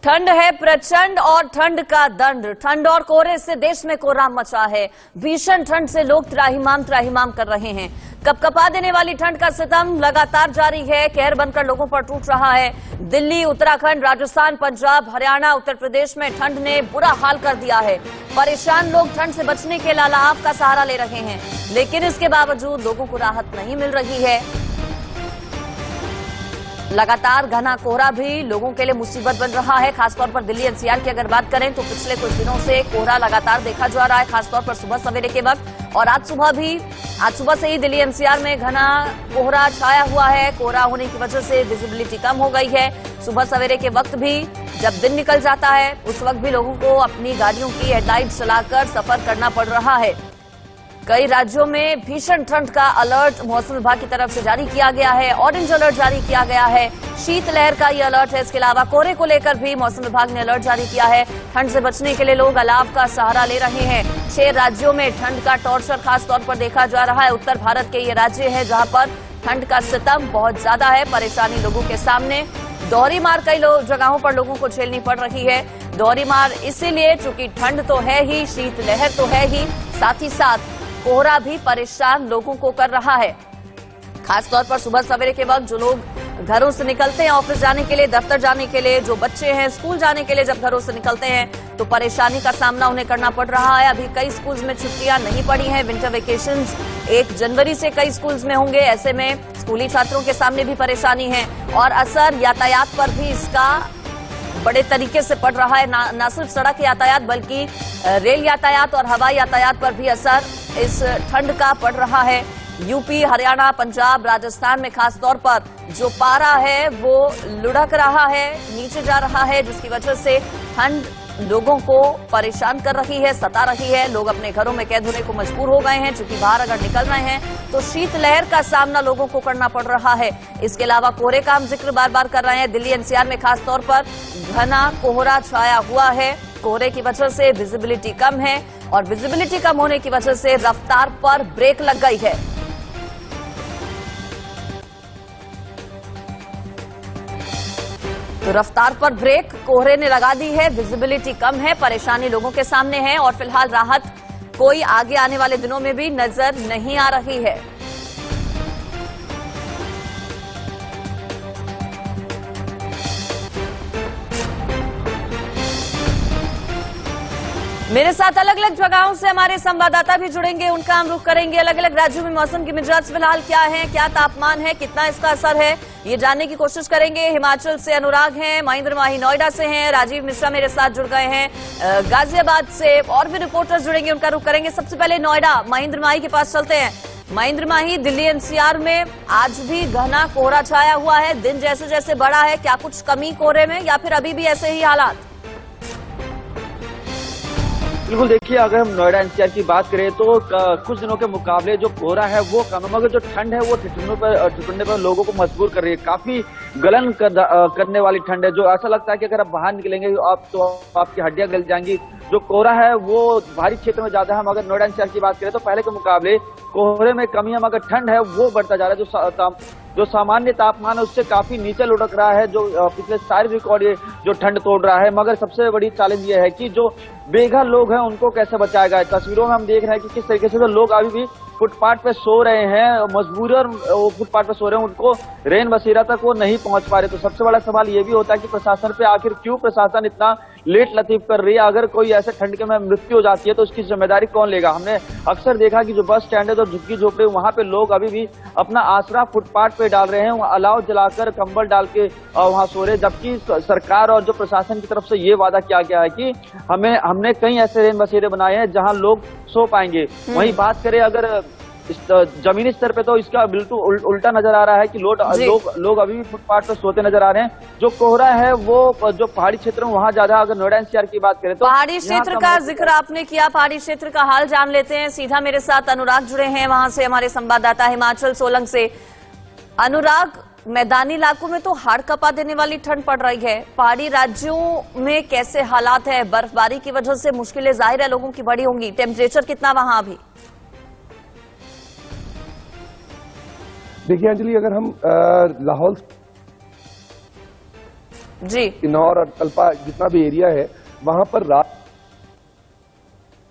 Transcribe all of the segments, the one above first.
ठंड है प्रचंड और ठंड का दंड। ठंड और कोहरे से देश में कोहराम मचा है। भीषण ठंड से लोग त्राहिमाम कर रहे हैं। कपकपा देने वाली ठंड का सितम लगातार जारी है। कहर बनकर लोगों पर टूट रहा है। दिल्ली, उत्तराखंड, राजस्थान, पंजाब, हरियाणा, उत्तर प्रदेश में ठंड ने बुरा हाल कर दिया है। परेशान लोग ठंड से बचने के लालाव का सहारा ले रहे हैं, लेकिन इसके बावजूद लोगों को राहत नहीं मिल रही है। लगातार घना कोहरा भी लोगों के लिए मुसीबत बन रहा है। खासतौर पर दिल्ली एनसीआर की अगर बात करें तो पिछले कुछ दिनों से कोहरा लगातार देखा जा रहा है, खासतौर पर सुबह सवेरे के वक्त। और आज सुबह से ही दिल्ली एनसीआर में घना कोहरा छाया हुआ है। कोहरा होने की वजह से विजिबिलिटी कम हो गई है। सुबह सवेरे के वक्त भी जब दिन निकल जाता है उस वक्त भी लोगों को अपनी गाड़ियों की हेडलाइट जलाकर सफर करना पड़ रहा है। कई राज्यों में भीषण ठंड का अलर्ट मौसम विभाग की तरफ से जारी किया गया है। ऑरेंज अलर्ट जारी किया गया है। शीतलहर का ये अलर्ट है। इसके अलावा कोहरे को लेकर भी मौसम विभाग ने अलर्ट जारी किया है। ठंड से बचने के लिए लोग अलाव का सहारा ले रहे हैं। 6 राज्यों में ठंड का टॉर्चर खासतौर पर देखा जा रहा है। उत्तर भारत के ये राज्य है जहां पर ठंड का सितम बहुत ज्यादा है। परेशानी लोगों के सामने। दोहरी मार कई जगहों पर लोगों को झेलनी पड़ रही है। दोहरी मार इसीलिए चूंकि ठंड तो है ही, शीतलहर तो है ही, साथ ही साथ कोहरा भी परेशान लोगों को कर रहा है। खासतौर पर सुबह सवेरे के वक्त जो लोग घरों से निकलते हैं ऑफिस जाने के लिए, दफ्तर जाने के लिए, जो बच्चे हैं स्कूल जाने के लिए जब घरों से निकलते हैं तो परेशानी का सामना उन्हें करना पड़ रहा है। अभी कई स्कूल्स में छुट्टियां नहीं पड़ी हैं। विंटर वेकेशंस 1 जनवरी से कई स्कूल्स में होंगे। ऐसे में स्कूली छात्रों के सामने भी परेशानी है और असर यातायात पर भी इसका बड़े तरीके से पड़ रहा है। न सिर्फ सड़क यातायात बल्कि रेल यातायात और हवाई यातायात पर भी असर इस ठंड का पड़ रहा है। यूपी, हरियाणा, पंजाब, राजस्थान में खासतौर पर जो पारा है वो लुढ़क रहा है, नीचे जा रहा है, जिसकी वजह से ठंड लोगों को परेशान कर रही है, सता रही है। लोग अपने घरों में कैद होने को मजबूर हो गए हैं। चूंकि बाहर अगर निकल रहे हैं तो शीतलहर का सामना लोगों को करना पड़ रहा है। इसके अलावा कोहरे का हम जिक्र बार बार कर रहे हैं। दिल्ली एनसीआर में खासतौर पर घना कोहरा छाया हुआ है। कोहरे की वजह से विजिबिलिटी कम है और विजिबिलिटी कम होने की वजह से रफ्तार पर ब्रेक लग गई है। तो रफ्तार पर ब्रेक कोहरे ने लगा दी है। विजिबिलिटी कम है, परेशानी लोगों के सामने है और फिलहाल राहत कोई आगे आने वाले दिनों में भी नजर नहीं आ रही है। मेरे साथ अलग अलग जगहों से हमारे संवाददाता भी जुड़ेंगे, उनका हम रुख करेंगे। अलग अलग राज्यों में मौसम की मिजाज फिलहाल क्या है, क्या तापमान है, कितना इसका असर है, ये जानने की कोशिश करेंगे। हिमाचल से अनुराग हैं, महेंद्र माही नोएडा से हैं, राजीव मिश्रा मेरे साथ जुड़ गए हैं गाजियाबाद से, और भी रिपोर्टर्स जुड़ेंगे, उनका रुख करेंगे। सबसे पहले नोएडा, महेंद्र माही के पास चलते हैं। महेंद्र माही, दिल्ली एनसीआर में आज भी घना कोहरा छाया हुआ है। दिन जैसे जैसे बढ़ा है, क्या कुछ कमी कोहरे में या फिर अभी भी ऐसे ही हालात? बिल्कुल, देखिए अगर हम नोएडा एनसीआर की बात करें तो कुछ दिनों के मुकाबले जो कोहरा है वो कम है, मगर जो ठंड है वो ठिठुरने पर लोगों को मजबूर कर रही है। काफी गलन करने वाली ठंड है, जो ऐसा लगता है कि अगर आप बाहर निकलेंगे तो आपकी हड्डियां गल जाएंगी। जो कोहरा है वो बाहरी क्षेत्र में ज्यादा है, मगर नोएडा एनसीआर की बात करें तो पहले के मुकाबले कोहरे में कमी है, मगर ठंड है वो बढ़ता जा रहा है। जो सामान्य तापमान है उससे काफी नीचे लुढ़क रहा है, जो पिछले सारे रिकॉर्ड ये जो ठंड तोड़ रहा है। मगर सबसे बड़ी चैलेंज ये है कि जो बेघर लोग हैं उनको कैसे बचाया जाए। तस्वीरों में हम देख रहे हैं कि किस तरीके से जो लोग अभी भी फुटपाथ पे सो रहे हैं, मजबूरन वो फुटपाथ पे सो रहे हैं, उनको रेन बसेरा तक वो नहीं पहुंच पा रहे। तो सबसे बड़ा सवाल ये भी होता है कि प्रशासन पे आखिर क्यों प्रशासन इतना लेट लतीफ कर रही है। अगर कोई ऐसे ठंड के में मृत्यु हो जाती है तो उसकी जिम्मेदारी कौन लेगा। हमने अक्सर देखा कि जो बस स्टैंड है तो झुग्गी झोपड़ी वहां पे लोग अभी भी अपना आसरा फुटपाथ पे डाल रहे हैं, अलाव जलाकर कंबल डाल के वहां सो रहे, जबकि सरकार और जो प्रशासन की तरफ से ये वादा किया गया है कि हमने कई ऐसे रेन बसेरे बनाए हैं जहां लोग सो पाएंगे। वहीं बात करें अगर जमीनी स्तर पे तो इसका बिल्कुल उल्टा नजर आ रहा है कि लोग अभी भी फुटपाथ पर सोते नजर आ रहे हैं। जो कोहरा है वो जो पहाड़ी क्षेत्र में वहां ज्यादा। अगर नोएडा एनसीआर की बात करें तो पहाड़ी क्षेत्र का जिक्र आपने किया, पहाड़ी क्षेत्र का हाल जान लेते हैं। सीधा मेरे साथ अनुराग जुड़े हैं, वहां से हमारे संवाददाता हिमाचल सोलंग से। अनुराग, मैदानी इलाकों में तो हाड़ कपा देने वाली ठंड पड़ रही है, पहाड़ी राज्यों में कैसे हालात है? बर्फबारी की वजह से मुश्किलें जाहिर है लोगों की बढ़ी होंगी। टेम्परेचर कितना वहां अभी? देखिए अंजलि, अगर हम लाहौल जी। किन्नौर और कल्पा जितना भी एरिया है वहां पर रात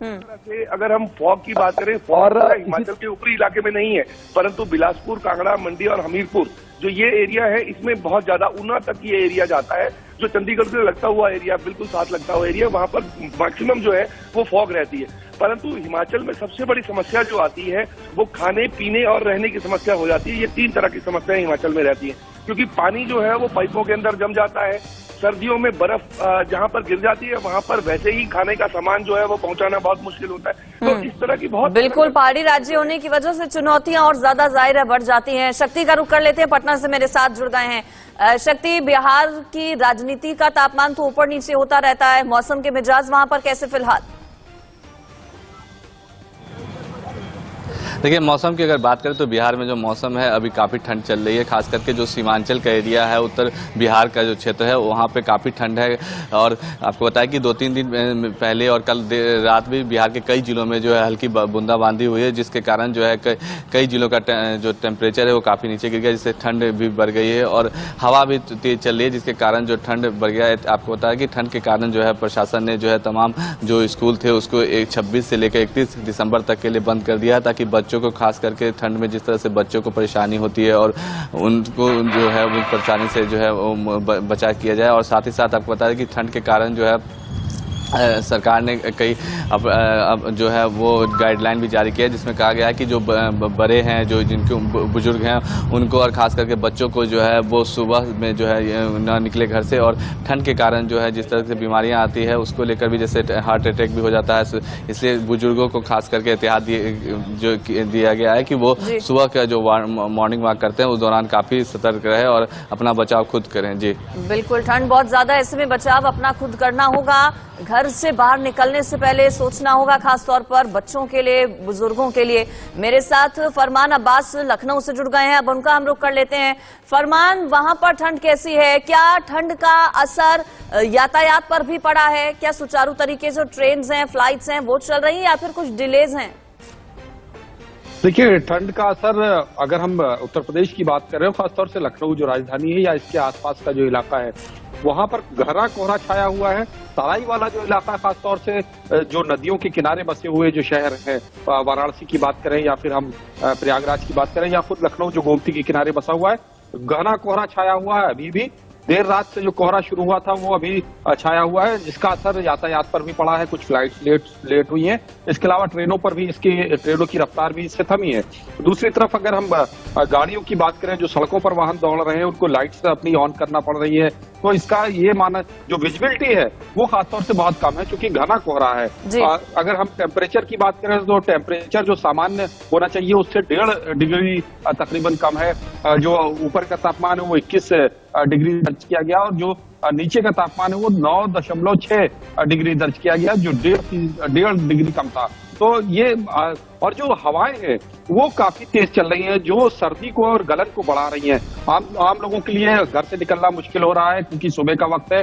से अगर हम फॉग की बात करें, फॉग हिमाचल के ऊपरी इलाके में नहीं है, परंतु बिलासपुर, कांगड़ा, मंडी और हमीरपुर जो ये एरिया है इसमें बहुत ज्यादा ऊना तक ये एरिया जाता है। जो चंडीगढ़ से लगता हुआ एरिया, बिल्कुल साथ लगता हुआ एरिया, वहां पर मैक्सिमम जो है वो फॉग रहती है। परंतु हिमाचल में सबसे बड़ी समस्या जो आती है वो खाने पीने और रहने की समस्या हो जाती है। ये 3 तरह की समस्याएं हिमाचल में रहती है, क्योंकि पानी जो है वो पाइपों के अंदर जम जाता है। सर्दियों में बर्फ जहां पर गिर जाती है वहां पर वैसे ही खाने का सामान जो है वो पहुंचाना बहुत मुश्किल होता है। तो इस तरह की बहुत बिल्कुल पहाड़ी राज्य होने की वजह से चुनौतियां और ज्यादा जाहिर है बढ़ जाती हैं। शक्ति का रुख कर लेते हैं, पटना से मेरे साथ जुड़ गए हैं। शक्ति, बिहार की राजनीति का तापमान तो ऊपर नीचे होता रहता है, मौसम के मिजाज वहां पर कैसे फिलहाल? देखिए, मौसम की अगर बात करें तो बिहार में जो मौसम है अभी काफ़ी ठंड चल रही है। खास करके जो सीमांचल का एरिया है, उत्तर बिहार का जो क्षेत्र है वहाँ पे काफ़ी ठंड है। और आपको बताया कि 2-3 दिन पहले और कल रात भी बिहार के कई जिलों में जो है हल्की बूंदाबांदी हुई है, जिसके कारण जो है कई जिलों का जो टेम्परेचर है वो काफ़ी नीचे गिर गया, जिससे ठंड भी बढ़ गई है और हवा भी तेज चल रही है, जिसके कारण जो ठंड बढ़ गया है। आपको बताया कि ठंड के कारण जो है प्रशासन ने जो है तमाम जो स्कूल थे उसको 26 से लेकर 31 दिसंबर तक के लिए बंद कर दिया, ताकि बच्चों को, खास करके ठंड में जिस तरह से बच्चों को परेशानी होती है और उनको जो है वो परेशानी से जो है वो बचाव किया जाए। और साथ ही साथ आपको बता दें कि ठंड के कारण जो है सरकार ने कई अब जो है वो गाइडलाइन भी जारी किया है, जिसमें कहा गया है कि जो बड़े हैं, जो जिनके बुजुर्ग हैं, उनको और खास करके बच्चों को जो है वो सुबह में जो है ना निकले घर से। और ठंड के कारण जो है जिस तरह से बीमारियां आती है उसको लेकर भी, जैसे हार्ट अटैक भी हो जाता है, इसलिए बुजुर्गों को खास करके एहतियात जो दिया गया है कि वो सुबह का जो मॉर्निंग वॉक करते हैं उस दौरान काफ़ी सतर्क रहे और अपना बचाव खुद करें। जी बिल्कुल, ठंड बहुत ज्यादा, ऐसे में बचाव अपना खुद करना होगा। घर से बाहर निकलने से पहले सोचना होगा, खासतौर पर बच्चों के लिए, बुजुर्गों के लिए। मेरे साथ फरमान अब्बास लखनऊ से जुड़ गए हैं, अब उनका हम रुख कर लेते हैं। फरमान, वहां पर ठंड कैसी है? क्या ठंड का असर यातायात पर भी पड़ा है? क्या सुचारू तरीके से ट्रेन हैं, फ्लाइट्स हैं वो चल रही हैं या फिर कुछ डिलेज हैं? देखिए, ठंड का असर अगर हम उत्तर प्रदेश की बात कर रहे हो, खासतौर से लखनऊ जो राजधानी है या इसके आसपास का जो इलाका है वहां पर घना कोहरा छाया हुआ है। तराई वाला जो इलाका, खासतौर से जो नदियों के किनारे बसे हुए जो शहर हैं, वाराणसी की बात करें या फिर हम प्रयागराज की बात करें या खुद लखनऊ जो गोमती के किनारे बसा हुआ है, घना कोहरा छाया हुआ है। अभी भी देर रात से जो कोहरा शुरू हुआ था वो अभी छाया हुआ है, जिसका असर यातायात पर भी पड़ा है। कुछ फ्लाइट्स लेट हुई हैं, इसके अलावा ट्रेनों पर भी ट्रेनों की रफ्तार भी इससे थमी है। दूसरी तरफ अगर हम गाड़ियों की बात करें, जो सड़कों पर वाहन दौड़ रहे हैं उनको लाइट्स अपनी ऑन करना पड़ रही है, तो इसका ये माना जो विजिबिलिटी है वो खासतौर से बहुत कम है, क्योंकि घना कोहरा है। अगर हम टेम्परेचर की बात करें तो टेम्परेचर जो सामान्य होना चाहिए उससे 1.5 डिग्री तकरीबन कम है। जो ऊपर का तापमान है वो 21 डिग्री दर्ज किया गया और जो नीचे का तापमान है वो 9.6 डिग्री दर्ज किया गया, जो 1.5 डिग्री कम था। तो ये और जो हवाएं हैं वो काफी तेज चल रही हैं, जो सर्दी को और गलन को बढ़ा रही हैं। आम लोगों के लिए घर से निकलना मुश्किल हो रहा है, क्योंकि सुबह का वक्त है।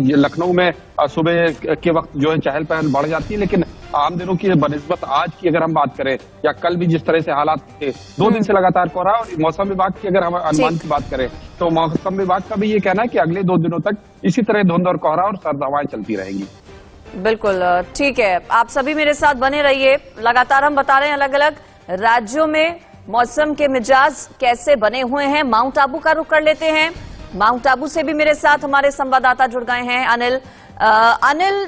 ये लखनऊ में सुबह के वक्त जो है चहल पहल बढ़ जाती है, लेकिन आम दिनों की बनिस्बत आज की अगर हम बात करें या कल भी जिस तरह से हालात थे, 2 दिन से लगातार कोहरा। और मौसम विभाग की अगर हम अनुमान की बात करें तो मौसम विभाग का भी ये कहना है कि अगले 2 दिनों तक इसी तरह धुंध और कोहरा और सर्द हवाएं चलती रहेंगी। बिल्कुल ठीक है, आप सभी मेरे साथ बने रहिए। लगातार हम बता रहे हैं अलग अलग राज्यों में मौसम के मिजाज कैसे बने हुए हैं। माउंट आबू का रुख कर लेते हैं। माउंट आबू से भी मेरे साथ हमारे संवाददाता जुड़ गए हैं, अनिल। अनिल,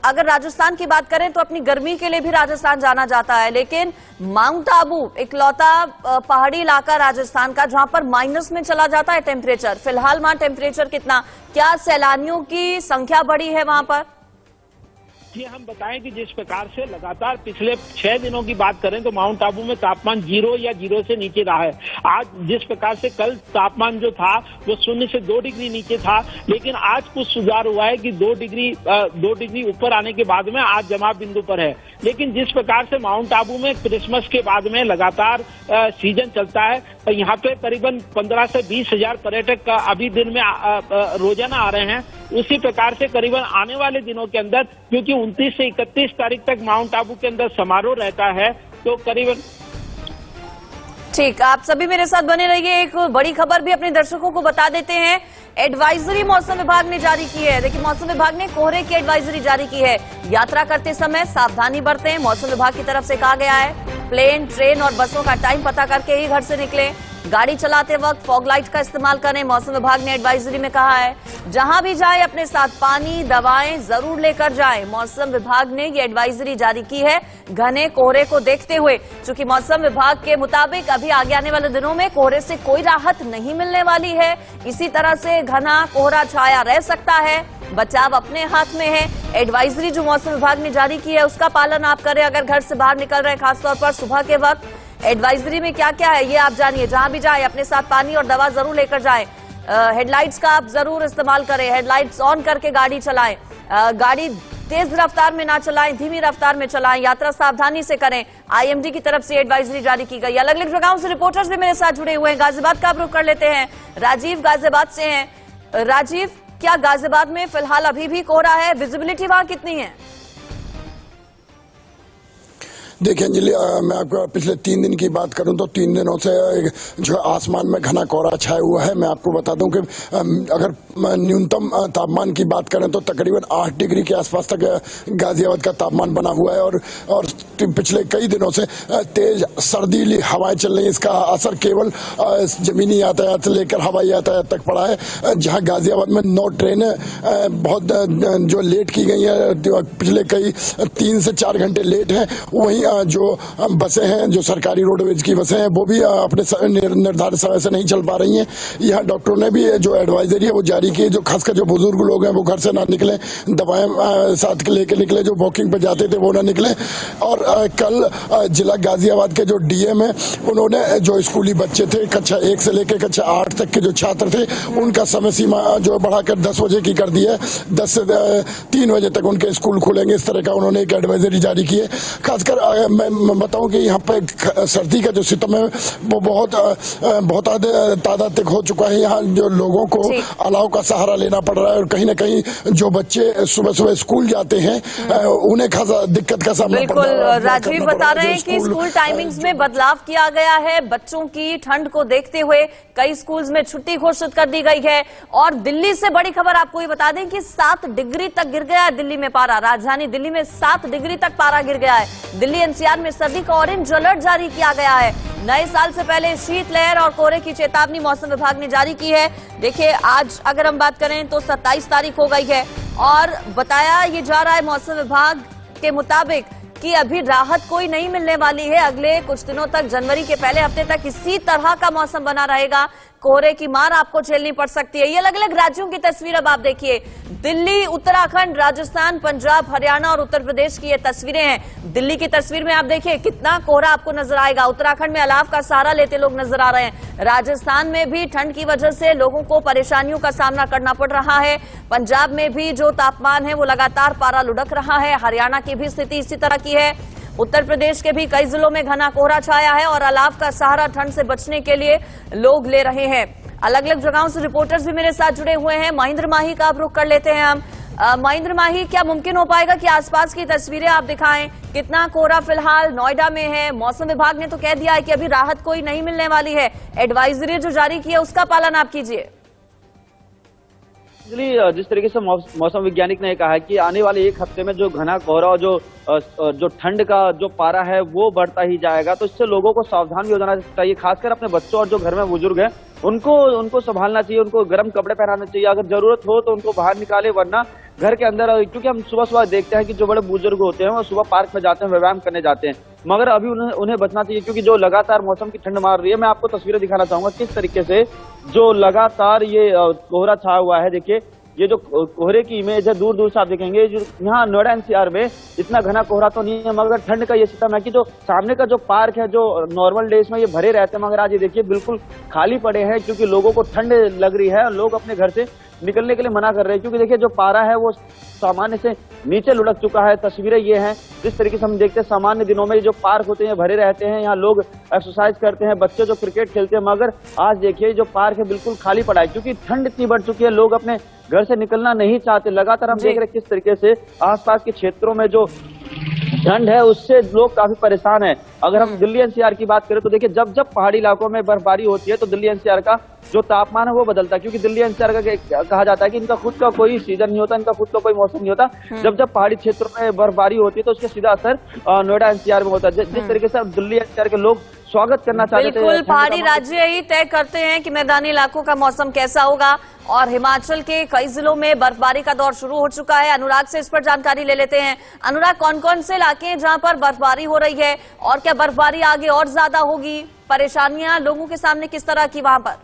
अगर राजस्थान की बात करें तो अपनी गर्मी के लिए भी राजस्थान जाना जाता है, लेकिन माउंट आबू इकलौता पहाड़ी इलाका राजस्थान का जहां पर माइनस में चला जाता है टेम्परेचर। फिलहाल वहां टेम्परेचर कितना? क्या सैलानियों की संख्या बढ़ी है वहां पर? ये हम बताएं कि जिस प्रकार से लगातार पिछले 6 दिनों की बात करें तो माउंट आबू में तापमान 0 या 0 से नीचे रहा है। आज जिस प्रकार से कल तापमान जो था वो 0 से 2 डिग्री नीचे था, लेकिन आज कुछ सुधार हुआ है कि 2 डिग्री ऊपर आने के बाद में आज जमाव बिंदु पर है। लेकिन जिस प्रकार से माउंट आबू में क्रिसमस के बाद में लगातार सीजन चलता है, तो यहाँ पे करीबन 15 से 20 हजार पर्यटक अभी दिन में रोजाना आ रहे हैं। उसी प्रकार से करीबन आने वाले दिनों के अंदर, क्योंकि 29 से 31 तारीख तक माउंट आबू के अंदर समारोह रहता है, तो करीबन ठीक। आप सभी मेरे साथ बने रहिए। एक बड़ी खबर भी अपने दर्शकों को बता देते हैं एडवाइजरी मौसम विभाग ने जारी की है। देखिए, मौसम विभाग ने कोहरे की एडवाइजरी जारी की है। यात्रा करते समय सावधानी बरतें। मौसम विभाग की तरफ से कहा गया है प्लेन, ट्रेन और बसों का टाइम पता करके ही घर से निकलें। गाड़ी चलाते वक्त फॉग लाइट का इस्तेमाल करें। मौसम विभाग ने एडवाइजरी में कहा है जहां भी जाए अपने साथ पानी, दवाएं जरूर लेकर जाएं। मौसम विभाग ने ये एडवाइजरी जारी की है घने कोहरे को देखते हुए, क्योंकि मौसम विभाग के मुताबिक अभी आगे आने वाले दिनों में कोहरे से कोई राहत नहीं मिलने वाली है। इसी तरह से घना कोहरा छाया रह सकता है। बचाव अपने हाथ में है। एडवाइजरी जो मौसम विभाग ने जारी की है उसका पालन आप करें। अगर घर से बाहर निकल रहे हैं, खासतौर पर सुबह के वक्त, एडवाइजरी में क्या क्या है ये आप जानिए। जहां भी जाए अपने साथ पानी और दवा जरूर लेकर जाएं। हेडलाइट्स का आप जरूर इस्तेमाल करें। हेडलाइट्स ऑन करके गाड़ी चलाएं। गाड़ी तेज रफ्तार में ना चलाएं, धीमी रफ्तार में चलाएं। यात्रा सावधानी से करें। आईएमडी की तरफ से एडवाइजरी जारी की गई। अलग अलग जगहों से रिपोर्टर्स भी मेरे साथ जुड़े हुए हैं। गाजियाबाद का आप रुख कर लेते हैं। राजीव गाजियाबाद से हैं। राजीव, क्या गाजियाबाद में फिलहाल अभी भी कोहरा है? विजिबिलिटी वहां कितनी है? देखिए अंजलि, मैं आपको पिछले 3 दिन की बात करूं तो 3 दिनों से जो आसमान में घना कोहरा छाया हुआ है। मैं आपको बता दूं कि अगर न्यूनतम तापमान की बात करें तो तकरीबन 8 डिग्री के आसपास तक गाजियाबाद का तापमान बना हुआ है और पिछले कई दिनों से तेज सर्दीली हवाएं चल रही हैं। इसका असर केवल जमीनी यातायात से लेकर हवाई यातायात तक पड़ा है। जहां गाजियाबाद में 9 ट्रेनें बहुत जो लेट की गई हैं, पिछले कई 3 से 4 घंटे लेट हैं, वहीं जो बसें हैं, जो सरकारी रोडवेज की बसें हैं, वो भी अपने निर्धारित समय से नहीं चल पा रही हैं। यहाँ डॉक्टरों ने भी जो एडवाइजरी है वो जारी की है, जो खासकर जो बुजुर्ग लोग हैं वो घर से ना निकलें, दवाएं साथ लेके निकले, जो वॉकिंग पे जाते थे वो ना निकलें। और कल जिला गाजियाबाद के जो डीएम है उन्होंने जो स्कूली बच्चे थे, कक्षा 1 से लेकर कक्षा 8 तक के जो छात्र थे, उनका समय सीमा जो बढ़ाकर 10 बजे की कर दी है। 10 से 3 बजे तक उनके स्कूल खुलेंगे, इस तरह का उन्होंने एक एडवाइजरी जारी की है। खासकर मैं बताऊं कि यहाँ पे सर्दी का जो सितम है वो बहुत तादाद तक हो चुका है। यहाँ जो लोगों को अलाव का सहारा लेना पड़ रहा है और कहीं ना कहीं जो बच्चे सुबह सुबह स्कूल जाते हैं उन्हें खासा दिक्कत का सामना पड़ रहा है। बिल्कुल, राजीव बता रहे हैं कि स्कूल टाइमिंग्स में बदलाव किया गया है। बच्चों की ठंड को देखते हुए कई स्कूल्स में छुट्टी घोषित कर दी गई है। और दिल्ली से बड़ी खबर आपको ये बता दें कि 7 डिग्री तक गिर गया है दिल्ली में पारा। राजधानी दिल्ली में 7 डिग्री तक पारा गिर गया है। दिल्ली एनसीआर में सर्दी का ऑरेंज अलर्ट जारी किया गया है। नए साल से पहले शीतलहर और कोहरे की चेतावनी मौसम विभाग ने जारी की है। देखिए, आज अगर हम बात करें तो 27 तारीख हो गई है और बताया ये जा रहा है मौसम विभाग के मुताबिक कि अभी राहत कोई नहीं मिलने वाली है। अगले कुछ दिनों तक, जनवरी के पहले हफ्ते तक इसी तरह का मौसम बना रहेगा। कोहरे की मार आपको झेलनी पड़ सकती है। ये अलग अलग राज्यों की तस्वीर अब आप देखिए। दिल्ली, उत्तराखंड, राजस्थान, पंजाब, हरियाणा और उत्तर प्रदेश की ये तस्वीरें हैं। दिल्ली की तस्वीर में आप देखिए कितना कोहरा आपको नजर आएगा। उत्तराखंड में अलाव का सहारा लेते लोग नजर आ रहे हैं। राजस्थान में भी ठंड की वजह से लोगों को परेशानियों का सामना करना पड़ रहा है। पंजाब में भी जो तापमान है वो लगातार पारा लुढ़क रहा है। हरियाणा की भी स्थिति इसी तरह की है। उत्तर प्रदेश के भी कई जिलों में घना कोहरा छाया है और अलाव का सहारा ठंड से बचने के लिए लोग ले रहे हैं। अलग अलग जगहों से रिपोर्टर्स भी मेरे साथ जुड़े हुए हैं। महेंद्र माही का आप रुख कर लेते हैं हम। महेंद्र माही, क्या मुमकिन हो पाएगा कि आसपास की तस्वीरें आप दिखाएं? कितना कोहरा फिलहाल नोएडा में है? मौसम विभाग ने तो कह दिया है कि अभी राहत कोई नहीं मिलने वाली है। एडवाइजरी जो जारी की है उसका पालन आप कीजिए। जिस तरीके से मौसम वैज्ञानिक ने कहा है कि आने वाले 1 हफ्ते में जो घना कोहरा और जो ठंड का जो पारा है वो बढ़ता ही जाएगा, तो इससे लोगों को सावधान भी हो जाना चाहिए। खासकर अपने बच्चों और जो घर में बुजुर्ग हैं उनको संभालना चाहिए। उनको गर्म कपड़े पहनाने चाहिए। अगर जरूरत हो तो उनको बाहर निकाले, वरना घर के अंदर, क्योंकि हम सुबह सुबह देखते हैं कि जो बड़े बुजुर्ग होते हैं वो सुबह पार्क में जाते हैं, व्यायाम करने जाते हैं, मगर अभी उन्हें बचना चाहिए क्योंकि जो लगातार मौसम की ठंड मार रही है। मैं आपको तस्वीरें दिखाना चाहूंगा किस तरीके से जो लगातार ये कोहरा छाया हुआ है। देखिए, ये जो कोहरे की इमेज है दूर दूर से आप देखेंगे। जो यहाँ नोएडा एनसीआर में इतना घना कोहरा तो नहीं है, मगर ठंड का ये सिस्टम है कि जो सामने का जो पार्क है, जो नॉर्मल डेज में ये भरे रहते हैं, मगर आज ये देखिए बिल्कुल खाली पड़े हैं क्योंकि लोगों को ठंड लग रही है और लोग अपने घर से निकलने के लिए मना कर रहे हैं। क्योंकि देखिए जो पारा है वो सामान्य से नीचे लुढ़क चुका है। तस्वीरें ये हैं जिस तरीके से हम देखते हैं सामान्य दिनों में जो पार्क होते हैं भरे रहते हैं, यहाँ लोग एक्सरसाइज करते हैं, बच्चे जो क्रिकेट खेलते हैं, मगर आज देखिए जो पार्क है बिल्कुल खाली पड़ा है क्योंकि ठंड इतनी बढ़ चुकी है। लोग अपने घर से निकलना नहीं चाहते। लगातार हम देख रहे हैं किस तरीके से आसपास के क्षेत्रों में जो ठंड है उससे लोग काफी परेशान हैं। अगर हम दिल्ली एनसीआर की बात करें तो देखिए जब जब पहाड़ी इलाकों में बर्फबारी होती है तो दिल्ली एनसीआर का जो तापमान है वो बदलता है, क्योंकि दिल्ली एनसीआर का कहा जाता है कि इनका खुद का कोई सीजन नहीं होता, इनका खुद का कोई मौसम नहीं होता। जब जब पहाड़ी क्षेत्रों में बर्फबारी होती है तो उसका सीधा असर नोएडा एनसीआर में होता है। जिस तरीके से अब दिल्ली एनसीआर के लोग स्वागत करना चाहते थे, बिल्कुल पहाड़ी राज्य ही तय करते हैं कि मैदानी इलाकों का मौसम कैसा होगा, और हिमाचल के कई जिलों में बर्फबारी का दौर शुरू हो चुका है। अनुराग से इस पर जानकारी ले लेते हैं। अनुराग, कौन कौन से इलाके हैं जहां पर बर्फबारी हो रही है, और क्या बर्फबारी आगे और ज्यादा होगी? परेशानियां लोगों के सामने किस तरह की वहां पर?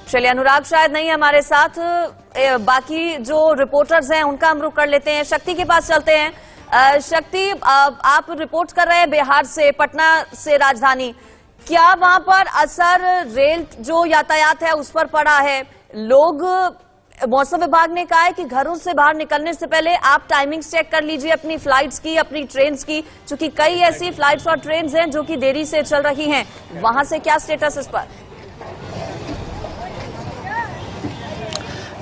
चलिए, अनुराग शायद नहीं हमारे साथ, बाकी जो रिपोर्टर्स हैं उनका हम रुख कर लेते हैं। शक्ति के पास चलते हैं। शक्ति, आप रिपोर्ट कर रहे हैं बिहार से, पटना से राजधानी। क्या वहां पर असर रेल जो यातायात है उस पर पड़ा है? लोग, मौसम विभाग ने कहा है कि घरों से बाहर निकलने से पहले आप टाइमिंग्स चेक कर लीजिए अपनी फ्लाइट्स की, अपनी ट्रेन्स की, क्योंकि कई ऐसी फ्लाइट्स और ट्रेन्स हैं जो कि देरी से चल रही हैं। वहां से क्या स्टेटस इस पर?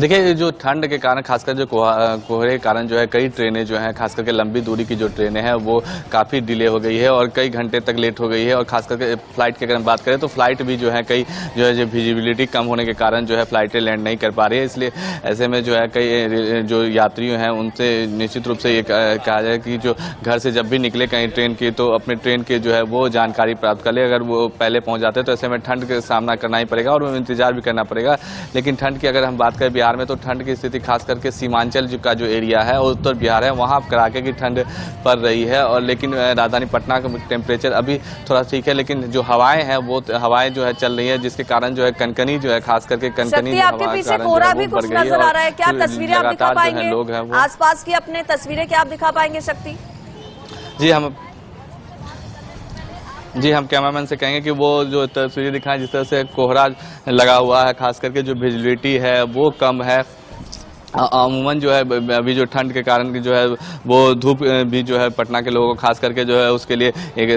देखिए, जो ठंड के कारण खासकर जो कोहरे के कारण जो है कई ट्रेनें जो हैं, खास करके लंबी दूरी की जो ट्रेनें हैं वो काफ़ी डिले हो गई है और कई घंटे तक लेट हो गई है। और खास करके फ्लाइट की अगर हम बात करें तो फ्लाइट भी जो है कई जो है विजिबिलिटी कम होने के कारण जो है फ्लाइटें लैंड नहीं कर पा रही है। इसलिए ऐसे में जो है कई जो यात्री हैं उनसे निश्चित रूप से ये कहा जाए कि जो घर से जब भी निकले कहीं ट्रेन की तो अपने ट्रेन की जो है वो जानकारी प्राप्त कर ले। अगर वो पहले पहुँच जाते हैं तो ऐसे में ठंड का सामना करना ही पड़ेगा और इंतजार भी करना पड़ेगा। लेकिन ठंड की अगर हम बात करें बिहार में तो ठंड की स्थिति खास करके सीमांचल का जो एरिया है और उत्तर बिहार है वहां कड़ाके की ठंड पड़ रही है। और लेकिन राजधानी पटना का टेम्परेचर अभी थोड़ा ठीक है, लेकिन जो हवाएं हैं वो हवाएं जो है चल रही है, जिसके कारण जो है कनकनी जो है खास करके कनकनी आपके पीछे कोहरा भी कुछ नजर आ रहा है, क्या तस्वीरें आप दिखा पाएंगे? लोग हैं आसपास की अपने तस्वीरें क्या आप दिखा पाएंगे शक्ति? जी हम कैमरामैन से कहेंगे कि वो जो तस्वीरें दिखाएं जिस तरह से कोहरा लगा हुआ है, खास करके जो विजिबिलिटी है वो कम है। अमूमन जो है अभी जो ठंड के कारण की जो है वो धूप भी जो है पटना के लोगों को खास करके जो है उसके लिए एक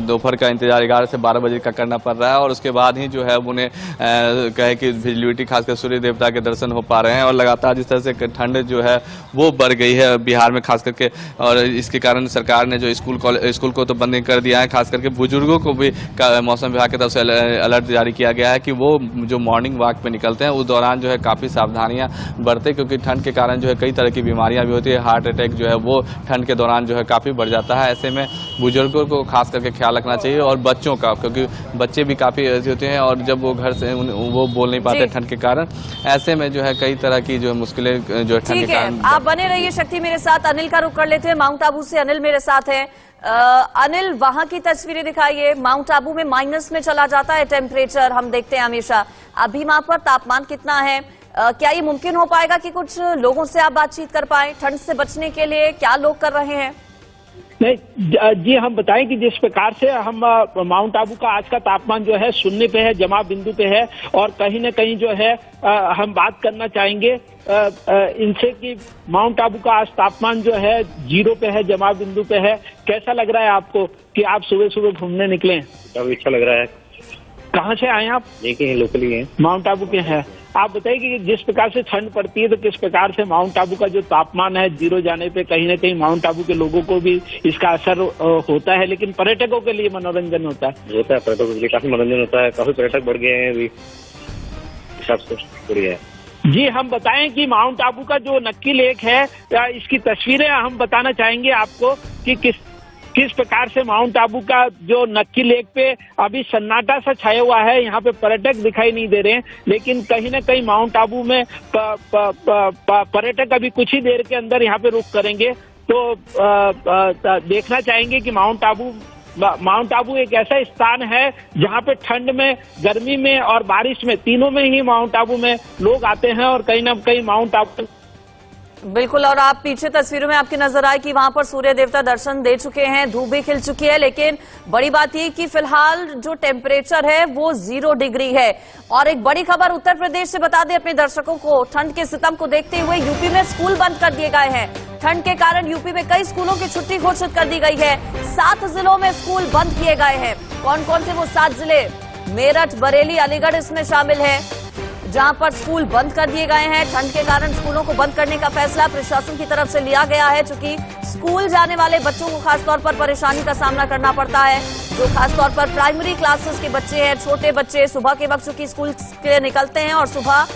दोपहर का इंतजार 11 से 12 बजे का करना पड़ रहा है और उसके बाद ही जो है उन्हें कहे कि विजिबिलिटी खासकर सूर्य देवता के दर्शन हो पा रहे हैं। और लगातार जिस तरह से ठंड जो है वो बढ़ गई है बिहार में खास करके, और इसके कारण सरकार ने जो स्कूल को तो बंद कर दिया है। खास करके बुजुर्गों को भी मौसम विभाग की तरफ से अलर्ट जारी किया गया है कि वो जो मॉर्निंग वॉक पे निकलते हैं उस दौरान जो है काफ़ी सावधानियाँ बढ़ते, क्योंकि ठंड के कारण जो है कई तरह की बीमारियां भी होती है। हार्ट अटैक जो है वो ठंड के दौरान जो है काफ़ी बढ़ जाता है। ऐसे में बुजुर्गों को खास करके ख्याल रखना चाहिए और बच्चों का, क्योंकि बच्चे भी काफ़ी ऐसे होते हैं और जब वो घर से वो बोल नहीं पाते ठंड के कारण, ऐसे में जो है कई तरह की जो मुश्किलें जो है ठंड के कारण। आप बने रहिए शक्ति मेरे साथ। अनिल का रुख कर लेते हैं, माउंट आबू से अनिल मेरे साथ है। अनिल, वहां की तस्वीरें दिखाइए। माउंट आबू में माइनस में चला जाता है टेम्परेचर, हम देखते हैं हमेशा। अभी वहां पर तापमान कितना है? क्या ये मुमकिन हो पाएगा कि कुछ लोगों से आप बातचीत कर पाए? ठंड से बचने के लिए क्या लोग कर रहे हैं? नहीं जी, हम बताएं कि जिस प्रकार से हम माउंट आबू का आज का तापमान जो है शून्य पे है, जमाव बिंदु पे है, और कहीं न कहीं जो है हम बात करना चाहेंगे इनसे कि माउंट आबू का आज तापमान जो है 0 पे है, जमाव बिंदु पे है। कैसा लग रहा है आपको कि आप सुबह सुबह घूमने निकले? काफी अच्छा लग रहा है। कहाँ से आए आप? देखिए लोकली हैं, माउंट आबू के हैं। आप बताइए कि जिस प्रकार से ठंड पड़ती है तो किस प्रकार से माउंट आबू का जो तापमान है 0 जाने पे कहीं ना कहीं माउंट आबू के लोगों को भी इसका असर होता है, लेकिन पर्यटकों के लिए मनोरंजन होता है। पर्यटकों के लिए काफी मनोरंजन होता है, काफी पर्यटक बढ़ गए हैं अभी हिसाब से, बढ़िया है। जी, हम बताएं कि माउंट आबू का जो नक्की लेक है इसकी तस्वीरें हम बताना चाहेंगे आपको कि किस प्रकार से माउंट आबू का जो नक्की लेक पे अभी सन्नाटा सा छाया हुआ है। यहाँ पे पर्यटक दिखाई नहीं दे रहे हैं, लेकिन कहीं ना कहीं माउंट आबू में पर्यटक अभी कुछ ही देर के अंदर यहाँ पे रुक करेंगे। तो देखना चाहेंगे कि माउंट आबू एक ऐसा स्थान है जहाँ पे ठंड में, गर्मी में और बारिश में, तीनों में ही माउंट आबू में लोग आते हैं और कहीं ना कहीं माउंट आबू बिल्कुल। और आप पीछे तस्वीरों में आपकी नजर आए कि वहां पर सूर्य देवता दर्शन दे चुके हैं, धूप भी खिल चुकी है, लेकिन बड़ी बात यह कि फिलहाल जो टेम्परेचर है वो 0 डिग्री है। और एक बड़ी खबर उत्तर प्रदेश से बता दें अपने दर्शकों को, ठंड के सितम को देखते हुए यूपी में स्कूल बंद कर दिए गए हैं। ठंड के कारण यूपी में कई स्कूलों की छुट्टी घोषित कर दी गई है। 7 जिलों में स्कूल बंद किए गए हैं। कौन कौन से वो 7 जिले? मेरठ, बरेली, अलीगढ़ इसमें शामिल है। जहां पर स्कूल बंद कर दिए गए हैं। ठंड के कारण स्कूलों को बंद करने का फैसला प्रशासन की तरफ से लिया गया है, चूंकि स्कूल जाने वाले बच्चों को खासतौर पर परेशानी का सामना करना पड़ता है। जो खासतौर पर प्राइमरी क्लासेस के बच्चे हैं, छोटे बच्चे, सुबह के वक्त चूंकि स्कूल के निकलते हैं और सुबह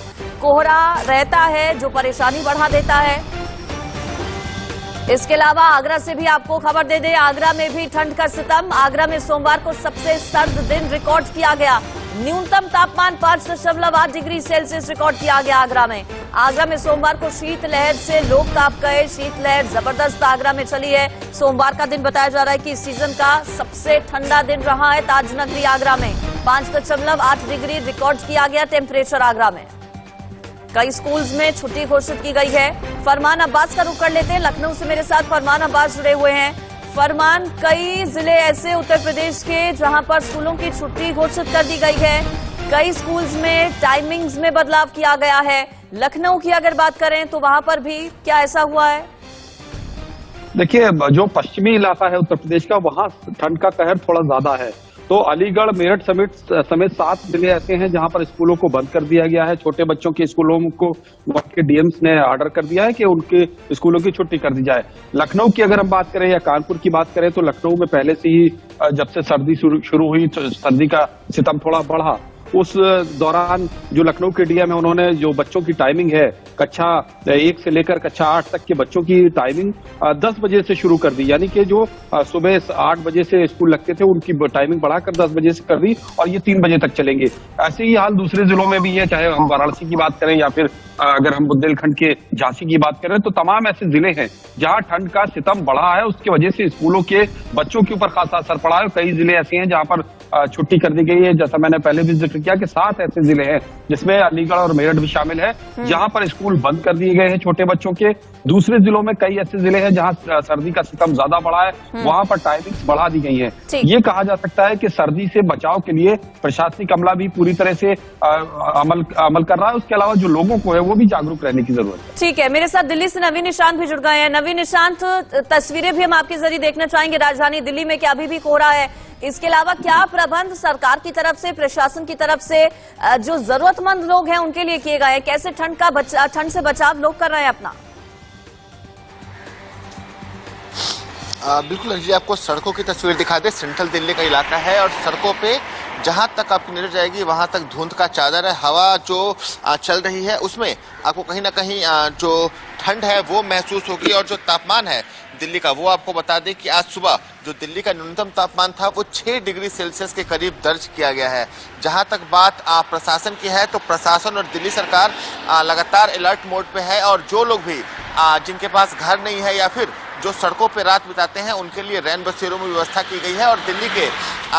कोहरा रहता है जो परेशानी बढ़ा देता है। इसके अलावा आगरा से भी आपको खबर दे दें, आगरा में भी ठंड का सितम। आगरा में सोमवार को सबसे सर्द दिन रिकॉर्ड किया गया। न्यूनतम तापमान 5.8 डिग्री सेल्सियस रिकॉर्ड किया गया आगरा में। आगरा में सोमवार को शीतलहर से लोग कांप गए। शीतलहर जबरदस्त आगरा में चली है। सोमवार का दिन बताया जा रहा है कि इस सीजन का सबसे ठंडा दिन रहा है ताजनगरी आगरा में। 5.8 डिग्री रिकॉर्ड किया गया टेम्परेचर आगरा में। कई स्कूल्स में छुट्टी घोषित की गई है। फरमान अब्बास का रुख कर लेते हैं, लखनऊ से मेरे साथ फरमान अब्बास जुड़े हुए हैं। फरमान, कई जिले ऐसे उत्तर प्रदेश के जहां पर स्कूलों की छुट्टी घोषित कर दी गई है। कई स्कूल्स में टाइमिंग्स में बदलाव किया गया है। लखनऊ की अगर बात करें तो वहां पर भी क्या ऐसा हुआ है? देखिए, जो पश्चिमी इलाका है उत्तर प्रदेश का, वहां ठंड का कहर थोड़ा ज्यादा है। तो अलीगढ़, मेरठ समेत 7 जिले ऐसे हैं जहां पर स्कूलों को बंद कर दिया गया है। छोटे बच्चों के स्कूलों को वहां के डीएम्स ने ऑर्डर कर दिया है कि उनके स्कूलों की छुट्टी कर दी जाए। लखनऊ की अगर हम बात करें या कानपुर की बात करें तो लखनऊ में पहले से ही जब से सर्दी शुरू हुई तो सर्दी का सितम थोड़ा बढ़ा। उस दौरान जो लखनऊ के डीएम है, उन्होंने जो बच्चों की टाइमिंग है, कक्षा 1 से लेकर कक्षा 8 तक के बच्चों की टाइमिंग 10 बजे से शुरू कर दी। यानी कि जो सुबह 8 बजे से स्कूल लगते थे उनकी टाइमिंग बढ़ाकर 10 बजे से कर दी और ये 3 बजे तक चलेंगे। ऐसे ही हाल दूसरे जिलों में भी है, चाहे हम वाराणसी की बात करें या फिर अगर हम बुंदेलखंड के झांसी की बात करें तो तमाम ऐसे जिले हैं जहां ठंड का सितम बढ़ा है। उसकी वजह से स्कूलों के बच्चों के ऊपर खासा असर पड़ा है। कई जिले ऐसे हैं जहां पर छुट्टी कर दी गई है। जैसा मैंने पहले भी जिक्र किया कि 7 ऐसे जिले हैं जिसमें अलीगढ़ और मेरठ भी शामिल है जहां पर स्कूल बंद कर दिए गए हैं छोटे बच्चों के। दूसरे जिलों में कई ऐसे जिले हैं जहां सर्दी का सितम ज्यादा बढ़ा है, वहां पर टाइमिंग्स बढ़ा दी गई है। ये कहा जा सकता है कि सर्दी से बचाव के लिए प्रशासनिक अमला भी पूरी तरह से अमल कर रहा है। उसके अलावा जो लोगों को है वो भी जागरूक रहने की जरूरत है। ठीक है, मेरे साथ दिल्ली से नवीन निशांत भी जुड़ गए हैं। नवीन निशांत, तस्वीरें भी हम आपके जरिए देखना चाहेंगे राजधानी दिल्ली में कि अभी भी कोहरा है। इसके अलावा क्या प्रबंध सरकार की तरफ से, प्रशासन की तरफ से जो जरूरतमंद लोग हैं उनके लिए किए गए हैं? कैसे ठंड से बचाव लोग कर रहे हैं अपना? बिल्कुल अंजलि, आपको सड़कों की तस्वीर दिखा दे। सेंट्रल दिल्ली का इलाका है और सड़कों पे जहां तक आपकी नजर जाएगी वहां तक धुंध का चादर है। हवा जो चल रही है उसमें आपको कहीं ना कहीं जो ठंड है वो महसूस होगी। और जो तापमान है दिल्ली का, वो आपको बता दें कि आज सुबह जो दिल्ली का न्यूनतम तापमान था वो 6 डिग्री सेल्सियस के करीब दर्ज किया गया है। जहां तक बात प्रशासन की है तो प्रशासन और दिल्ली सरकार लगातार अलर्ट मोड पे है। और जो लोग भी जिनके पास घर नहीं है या फिर जो सड़कों पर रात बिताते हैं उनके लिए रैन बसेरों में व्यवस्था की गई है। और दिल्ली के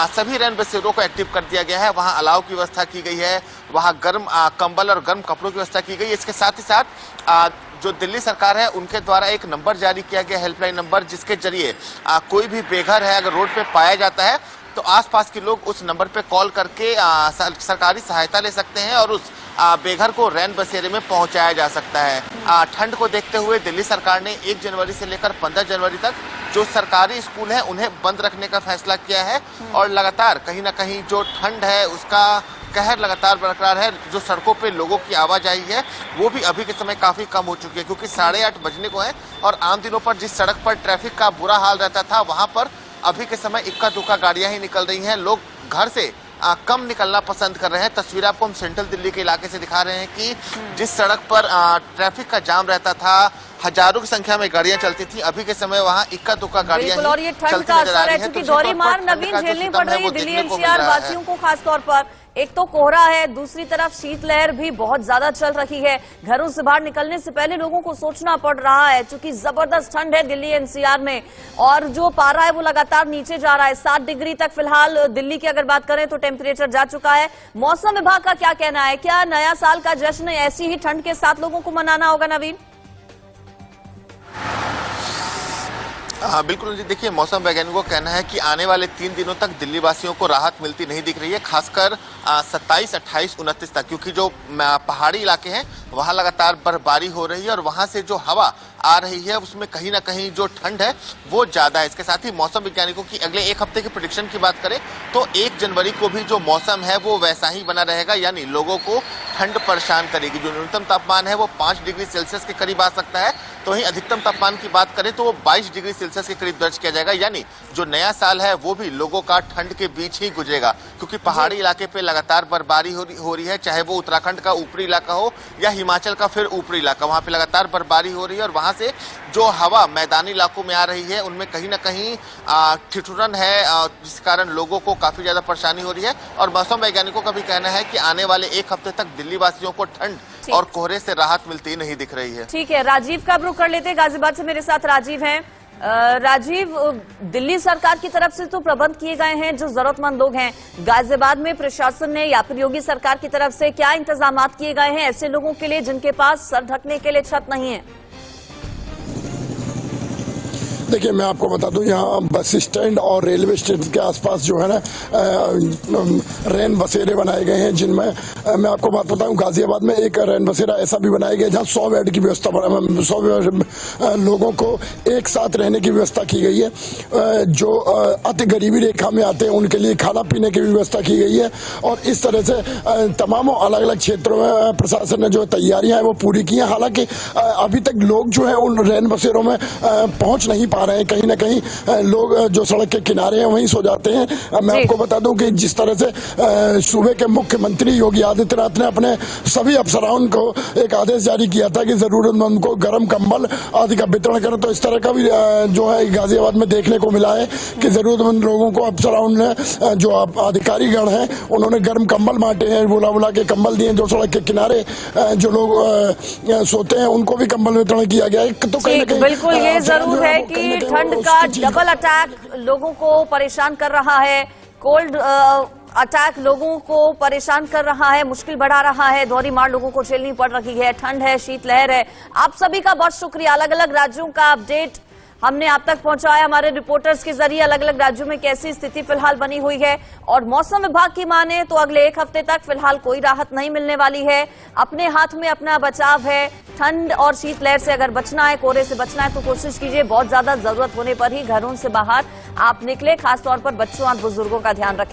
सभी रैन बसेरों को एक्टिव कर दिया गया है। वहां अलाव की व्यवस्था की गई है, वहां गर्म कंबल और गर्म कपड़ों की व्यवस्था की गई है। इसके साथ ही साथ जो दिल्ली सरकार है उनके द्वारा एक नंबर जारी किया गया, हेल्पलाइन नंबर, जिसके जरिए कोई भी बेघर है अगर रोड पे पाया जाता है तो आसपास के लोग उस नंबर पे कॉल करके सरकारी सहायता ले सकते हैं और उस बेघर को रैन बसेरे में पहुंचाया जा सकता है। ठंड को देखते हुए दिल्ली सरकार ने 1 जनवरी से लेकर 15 जनवरी तक जो सरकारी स्कूल हैं उन्हें बंद रखने का फैसला किया है। और लगातार कहीं ना कहीं जो ठंड है उसका कहर लगातार बरकरार है। जो सड़कों पे लोगों की आवाजाही है वो भी अभी के समय काफी कम हो चुकी है, क्योंकि 8:30 बजने को है। और आम दिनों पर जिस सड़क पर ट्रैफिक का बुरा हाल रहता था वहां पर अभी के समय इक्का दुक्का गाड़ियां ही निकल रही हैं। लोग घर से कम निकलना पसंद कर रहे हैं। तस्वीर आपको हम सेंट्रल दिल्ली के इलाके से दिखा रहे हैं कि जिस सड़क पर ट्रैफिक का जाम रहता था, हजारों की संख्या में गाड़ियां चलती थी, अभी के समय वहां इक्का दुक्का गाड़ियां और ये ठंड का असर है क्योंकि दोहरी मार नवीन झेलनी पड़ रही है दिल्ली एनसीआर वासियों को खासतौर पर। एक तो कोहरा है, दूसरी तरफ शीतलहर भी बहुत ज्यादा चल रही है। घरों से बाहर निकलने से पहले लोगों को सोचना पड़ रहा है क्योंकि जबरदस्त ठंड है दिल्ली एनसीआर में। और जो पारा है वो लगातार नीचे जा रहा है। 7 डिग्री तक फिलहाल दिल्ली की अगर बात करें तो टेम्परेचर जा चुका है। मौसम विभाग का क्या कहना है? क्या नया साल का जश्न ऐसी ही ठंड के साथ लोगों को मनाना होगा नवीन? बिल्कुल जी, देखिए मौसम वैज्ञानिकों का कहना है कि आने वाले 3 दिनों तक दिल्ली वासियों को राहत मिलती नहीं दिख रही है, खासकर 27, 28, 29 तक, क्योंकि जो पहाड़ी इलाके हैं वहां लगातार बर्फबारी हो रही है और वहां से जो हवा आ रही है उसमें कहीं ना कहीं जो ठंड है वो ज्यादा है। इसके साथ ही मौसम वैज्ञानिकों की अगले 1 हफ्ते की प्रेडिक्शन की बात करें तो 1 जनवरी को भी जो मौसम है वो वैसा ही बना रहेगा, यानी लोगों को ठंड परेशान करेगी। जो न्यूनतम तापमान है वो 5 डिग्री सेल्सियस के करीब आ सकता है, तो वहीं अधिकतम तापमान की बात करें तो वो 22 डिग्री सेल्सियस के करीब दर्ज किया जाएगा। यानी जो नया साल है वो भी लोगों का ठंड के बीच ही गुजरेगा, क्योंकि पहाड़ी इलाके पे लगातार बर्फबारी हो रही है, चाहे वो उत्तराखंड का ऊपरी इलाका हो या हिमाचल का फिर ऊपरी इलाका, वहां पे लगातार बर्फबारी हो रही है और वहां से जो हवा मैदानी इलाकों में आ रही है उनमें कहीं ना कहीं ठिठुरन है, जिस कारण लोगों को काफी ज्यादा परेशानी हो रही है। और मौसम वैज्ञानिकों का भी कहना है कि आने वाले एक हफ्ते तक दिल्ली वासियों को ठंड और कोहरे से राहत मिलती नहीं दिख रही है। ठीक है, राजीव का रुख कर लेते हैं। गाजियाबाद से मेरे साथ राजीव हैं। राजीव, दिल्ली सरकार की तरफ से तो प्रबंध किए गए हैं, जो जरूरतमंद लोग हैं गाजियाबाद में प्रशासन ने या फिर योगी सरकार की तरफ से क्या इंतजाम किए गए हैं ऐसे लोगों के लिए जिनके पास सर ढकने के लिए छत नहीं है? देखिए, मैं आपको बता दूं, यहाँ बस स्टैंड और रेलवे स्टेशन के आसपास जो है ना रैन बसेरे बनाए गए हैं, जिनमें मैं आपको बात बताऊं, गाजियाबाद में एक रैन बसेरा ऐसा भी बनाया गया जहाँ 100 बेड की व्यवस्था, 100 लोगों को एक साथ रहने की व्यवस्था की गई है। जो अति गरीबी रेखा में आते हैं उनके लिए खाना पीने की व्यवस्था की गई है। और इस तरह से तमाम अलग अलग क्षेत्रों में प्रशासन ने जो तैयारियां हैं वो पूरी की हैं। हालांकि अभी तक लोग जो है उन रैन बसेरों में पहुंच नहीं आ रहे हैं, कहीं ना कहीं लोग जो सड़क के किनारे हैं वहीं सो जाते हैं। मैं आपको बता दूं कि जिस तरह से सूबे के मुख्यमंत्री योगी आदित्यनाथ ने अपने सभी अफसरान को एक आदेश जारी किया था कि जरूरतमंद को गर्म कंबल आदि का वितरण करें, तो इस तरह का भी जो है गाजियाबाद में देखने को मिला है कि जरूरतमंद लोगों को अफसरान ने, जो अधिकारीगण हैं, उन्होंने गर्म कंबल बांटे हैं, बुला के कंबल दिए। जो सड़क के किनारे जो लोग सोते हैं उनको भी कंबल वितरण किया गया है। तो कहीं ना कहीं बिल्कुल ये जरूर है कि ठंड का डबल अटैक लोगों को परेशान कर रहा है, कोल्ड अटैक लोगों को परेशान कर रहा है, मुश्किल बढ़ा रहा है, दोहरी मार लोगों को झेलनी पड़ रही है, ठंड है, शीतलहर है। आप सभी का बहुत शुक्रिया। अलग अलग राज्यों का अपडेट हमने आप तक पहुंचाया हमारे रिपोर्टर्स के जरिए। अलग अलग राज्यों में कैसी स्थिति फिलहाल बनी हुई है, और मौसम विभाग की माने तो अगले एक हफ्ते तक फिलहाल कोई राहत नहीं मिलने वाली है। अपने हाथ में अपना बचाव है। ठंड और शीतलहर से अगर बचना है, कोहरे से बचना है, तो कोशिश कीजिए बहुत ज्यादा जरूरत होने पर ही घरों से बाहर आप निकले। खासतौर पर बच्चों और बुजुर्गों का ध्यान रखें।